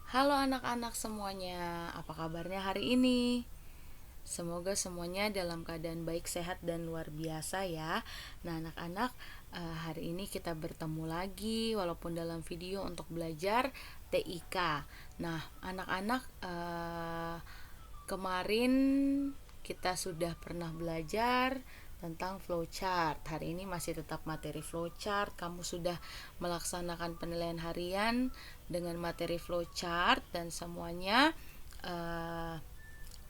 Halo anak-anak semuanya, apa kabarnya hari ini? Semoga semuanya dalam keadaan baik, sehat, dan luar biasa ya. Nah anak-anak, hari ini kita bertemu lagi walaupun dalam video untuk belajar TIK. Nah anak-anak, kemarin kita sudah pernah belajar tentang flowchart. Hari ini masih tetap materi flowchart. Kamu sudah melaksanakan penilaian harian dengan materi flowchart dan semuanya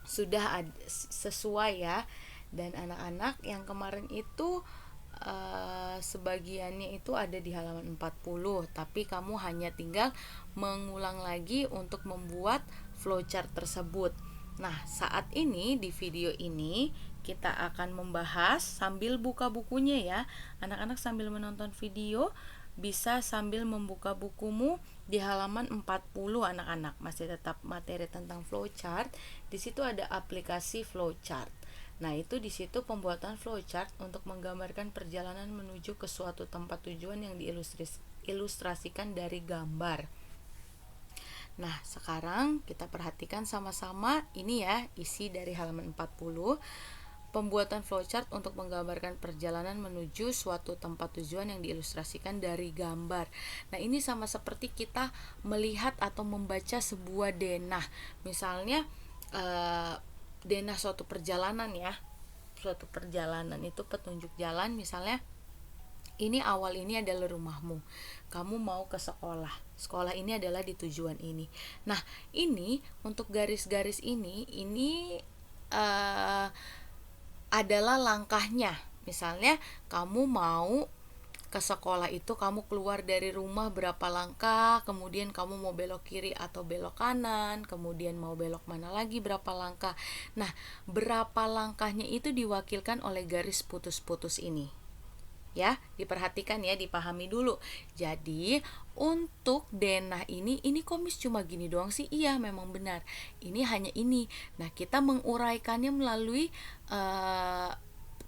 sudah sesuai ya. Dan anak-anak yang kemarin itu sebagiannya itu ada di halaman 40, tapi kamu hanya tinggal mengulang lagi untuk membuat flowchart tersebut. Nah, saat ini di video ini kita akan membahas sambil buka bukunya ya. Anak-anak sambil menonton video bisa sambil membuka bukumu di halaman 40 anak-anak. Masih tetap materi tentang flowchart. Di situ ada aplikasi flowchart. Nah, itu di situ pembuatan flowchart untuk menggambarkan perjalanan menuju ke suatu tempat tujuan yang diilustrasikan dari gambar. Nah, sekarang kita perhatikan sama-sama ini ya, isi dari halaman 40. Pembuatan flowchart untuk menggambarkan perjalanan menuju suatu tempat tujuan yang diilustrasikan dari gambar. Nah, ini sama seperti kita melihat atau membaca sebuah denah. Misalnya denah suatu perjalanan ya. Suatu perjalanan itu petunjuk jalan, misalnya ini awal ini adalah rumahmu. Kamu mau ke sekolah. Sekolah ini adalah di tujuan ini. Nah, ini untuk garis-garis ini adalah langkahnya. Misalnya kamu mau ke sekolah itu, kamu keluar dari rumah berapa langkah, kemudian kamu mau belok kiri atau belok kanan, kemudian mau belok mana lagi berapa langkah. Nah, berapa langkahnya itu diwakilkan oleh garis putus-putus ini. Ya, diperhatikan ya, dipahami dulu. Jadi, untuk denah ini komis cuma gini doang sih? Iya, memang benar. Ini hanya ini. Nah, kita menguraikannya melalui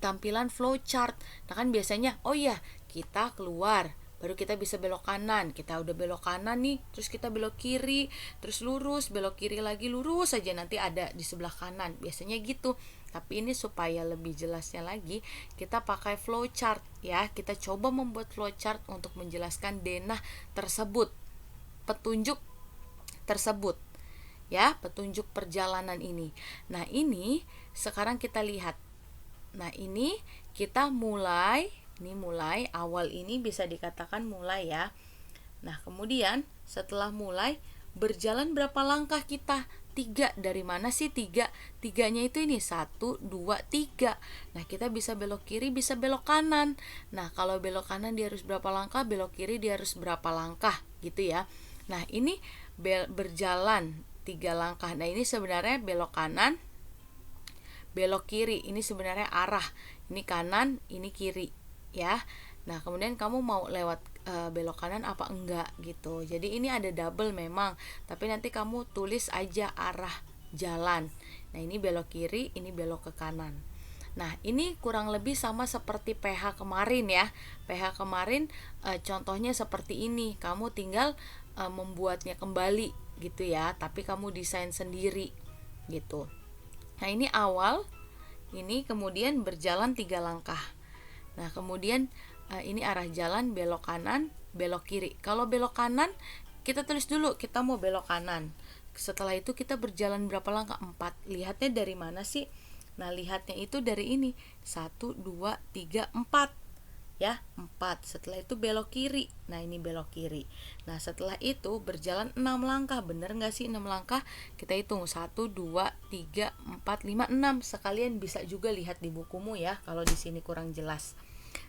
tampilan flowchart. Nah, kan biasanya, oh iya, kita keluar, baru kita bisa belok kanan. Kita udah belok kanan nih, terus kita belok kiri, terus lurus, belok kiri lagi, lurus saja, nanti ada di sebelah kanan. Biasanya gitu. Tapi ini supaya lebih jelasnya lagi, kita pakai flowchart ya. Kita coba membuat flowchart untuk menjelaskan denah tersebut, petunjuk tersebut ya, petunjuk perjalanan ini. Nah, ini sekarang kita lihat. Nah, ini kita mulai, ini mulai awal, ini bisa dikatakan mulai ya. Nah, kemudian setelah mulai, berjalan berapa langkah kita? 3. Dari mana sih 3? Tiganya itu ini 1, 2, 3. Nah, kita bisa belok kiri, bisa belok kanan. Nah, kalau belok kanan dia harus berapa langkah, belok kiri dia harus berapa langkah, gitu ya. Nah, ini berjalan 3 langkah. Nah, ini sebenarnya belok kanan, belok kiri. Ini sebenarnya arah. Ini kanan, ini kiri, ya. Nah, kemudian kamu mau lewat belok kanan apa enggak gitu. Jadi ini ada double memang, tapi nanti kamu tulis aja arah jalan. Nah, ini belok kiri, ini belok ke kanan. Nah, ini kurang lebih sama seperti PH kemarin ya. PH kemarin contohnya seperti ini. Kamu tinggal membuatnya kembali gitu ya, tapi kamu desain sendiri gitu. Nah, ini awal, ini kemudian berjalan 3 langkah. Nah, kemudian ini arah jalan, belok kanan, belok kiri. Kalau belok kanan, kita tulis dulu kita mau belok kanan. Setelah itu kita berjalan berapa langkah? 4. Lihatnya dari mana sih? Nah, lihatnya itu dari ini. 1, 2, 3, 4. Ya, 4. Setelah itu belok kiri. Nah, ini belok kiri. Nah, setelah itu berjalan 6 langkah. Bener nggak sih 6 langkah? Kita hitung 1, 2, 3, 4, 5, 6. Sekalian bisa juga lihat di bukumu ya, kalau di sini kurang jelas.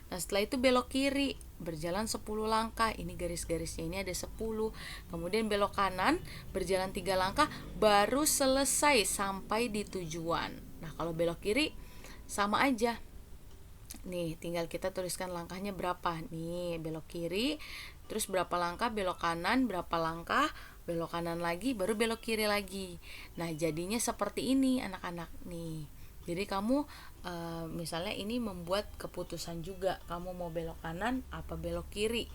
Nah, setelah itu belok kiri, berjalan 10 langkah. Ini garis-garisnya ini ada 10. Kemudian belok kanan, berjalan 3 langkah, baru selesai sampai di tujuan. Nah, kalau belok kiri sama aja. Nih, tinggal kita tuliskan langkahnya berapa. Nih, belok kiri, terus berapa langkah, belok kanan, berapa langkah, belok kanan lagi, baru belok kiri lagi. Nah, jadinya seperti ini anak-anak nih. Jadi kamu misalnya ini membuat keputusan juga, kamu mau belok kanan apa belok kiri.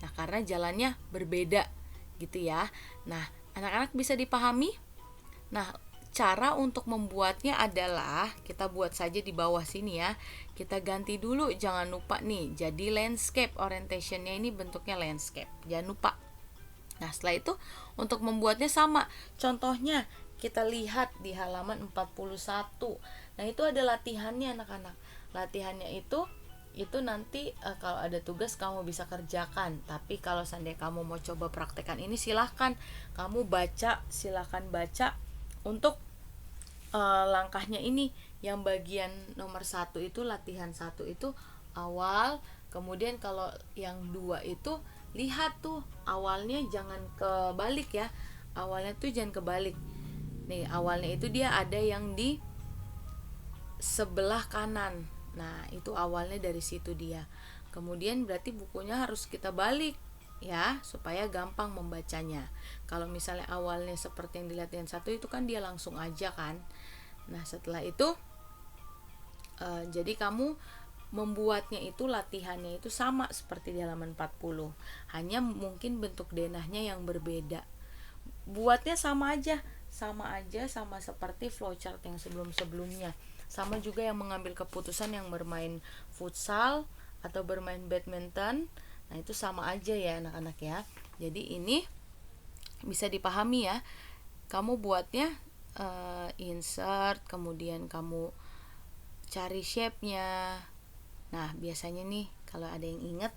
Nah, karena jalannya berbeda gitu ya. Nah, Anak-anak bisa dipahami? Nah, cara untuk membuatnya adalah kita buat saja di bawah sini ya. Kita ganti dulu, jangan lupa nih. Jadi landscape orientationnya ini bentuknya landscape. Jangan lupa. Nah, setelah itu untuk membuatnya sama. Contohnya kita lihat di halaman 41. Nah, itu ada latihannya anak-anak. Latihannya itu nanti kalau ada tugas kamu bisa kerjakan. Tapi kalau seandainya kamu mau coba praktekkan ini, silahkan kamu baca, silahkan baca untuk langkahnya ini. Yang bagian nomor 1 itu latihan 1 itu awal, kemudian kalau yang 2 itu lihat tuh awalnya jangan kebalik ya, awalnya tuh jangan kebalik nih. Awalnya itu dia ada yang di sebelah kanan. Nah, itu awalnya dari situ dia. Kemudian berarti bukunya harus kita balik ya, supaya gampang membacanya. Kalau misalnya awalnya seperti yang dilihat yang satu itu kan dia langsung aja kan. Nah, setelah itu jadi kamu membuatnya itu latihannya itu sama seperti di halaman 40. Hanya mungkin bentuk denahnya yang berbeda. Buatnya sama aja, sama seperti flowchart yang sebelum-sebelumnya. Sama juga yang mengambil keputusan yang bermain futsal atau bermain badminton. Nah, itu sama aja ya anak-anak ya. Jadi ini bisa dipahami ya. Kamu buatnya insert, kemudian kamu cari shape-nya. Nah, biasanya nih kalau ada yang ingat,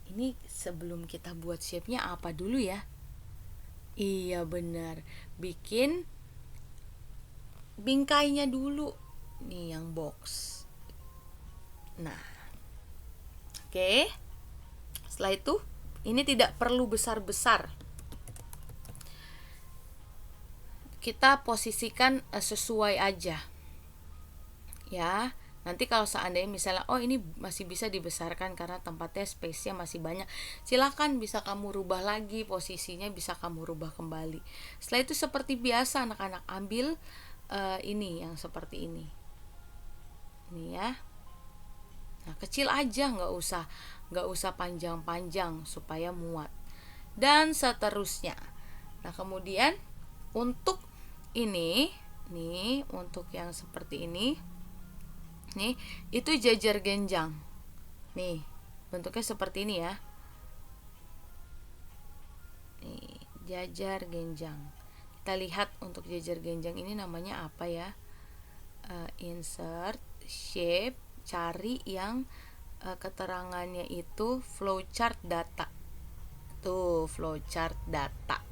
ini sebelum kita buat shape-nya apa dulu ya? Iya benar, bikin bingkainya dulu nih yang box. Nah, oke. Setelah itu, ini tidak perlu besar-besar. Kita posisikan sesuai aja. Ya, nanti kalau seandainya misalnya ini masih bisa dibesarkan karena tempatnya space-nya masih banyak, silahkan bisa kamu rubah lagi posisinya, bisa kamu rubah kembali. Setelah itu seperti biasa anak-anak ambil ini yang seperti ini ya. Nah, kecil aja, nggak usah panjang-panjang supaya muat, dan seterusnya. Nah, kemudian untuk ini nih, untuk yang seperti ini nih, itu jajar genjang. Nih, bentuknya seperti ini ya. Nih, jajar genjang. Kita lihat untuk jajar genjang ini namanya apa ya? Insert, shape, cari yang keterangannya itu flowchart data. Tuh, flowchart data.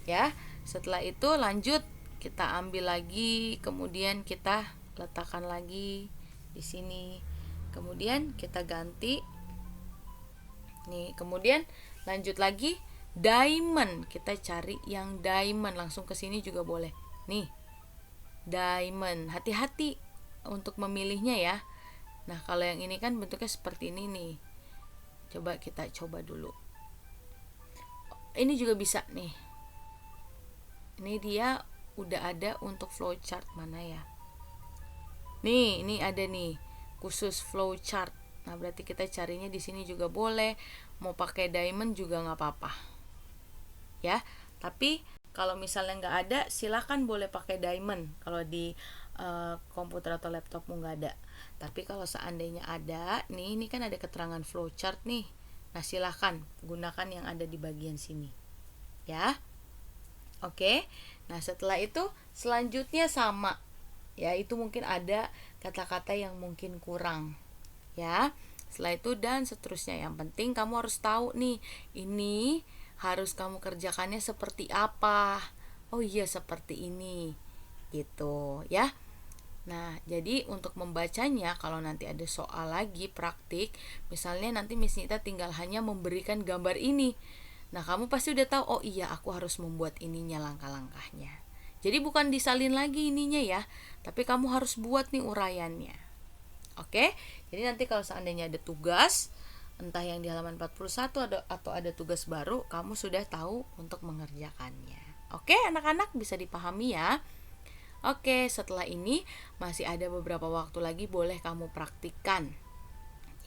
Ya, setelah itu lanjut kita ambil lagi, kemudian kita letakkan lagi di sini. Kemudian kita ganti. Nih, kemudian lanjut lagi diamond. Kita cari yang diamond, langsung ke sini juga boleh. Nih, diamond. Hati-hati untuk memilihnya ya. Nah, kalau yang ini kan bentuknya seperti ini nih. Coba kita coba dulu. Ini juga bisa nih. Ini dia udah ada untuk flowchart mana ya? Nih, ini ada nih khusus flowchart. Nah, berarti kita carinya di sini juga boleh. Mau pakai diamond juga nggak apa-apa. Ya, tapi kalau misalnya nggak ada, silahkan boleh pakai diamond. Kalau di komputer atau laptopmu nggak ada. Tapi kalau seandainya ada, nih ini kan ada keterangan flowchart nih. Nah, silahkan gunakan yang ada di bagian sini. Ya, oke. Nah, setelah itu selanjutnya sama. Ya, itu mungkin ada kata-kata yang mungkin kurang. Ya, setelah itu dan seterusnya. Yang penting kamu harus tahu nih, ini harus kamu kerjakannya seperti apa. Oh iya, seperti ini. Gitu, ya. Nah, jadi untuk membacanya, kalau nanti ada soal lagi praktik, misalnya nanti Miss Nita tinggal hanya memberikan gambar ini. Nah, kamu pasti udah tahu, oh iya aku harus membuat ininya langkah-langkahnya. Jadi bukan disalin lagi ininya ya, tapi kamu harus buat nih uraiannya. Oke? Jadi nanti kalau seandainya ada tugas, entah yang di halaman 41 atau ada tugas baru, kamu sudah tahu untuk mengerjakannya. Oke, anak-anak bisa dipahami ya? Oke, setelah ini masih ada beberapa waktu lagi boleh kamu praktikkan.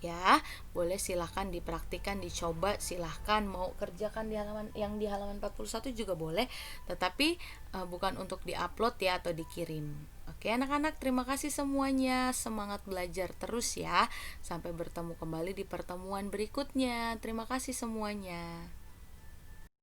ya. Boleh silahkan dipraktikkan, dicoba, silahkan mau kerjakan di halaman 41 juga boleh, tetapi bukan untuk diupload ya atau dikirim. Oke anak-anak, terima kasih semuanya, semangat belajar terus ya. Sampai bertemu kembali di pertemuan berikutnya. Terima kasih semuanya.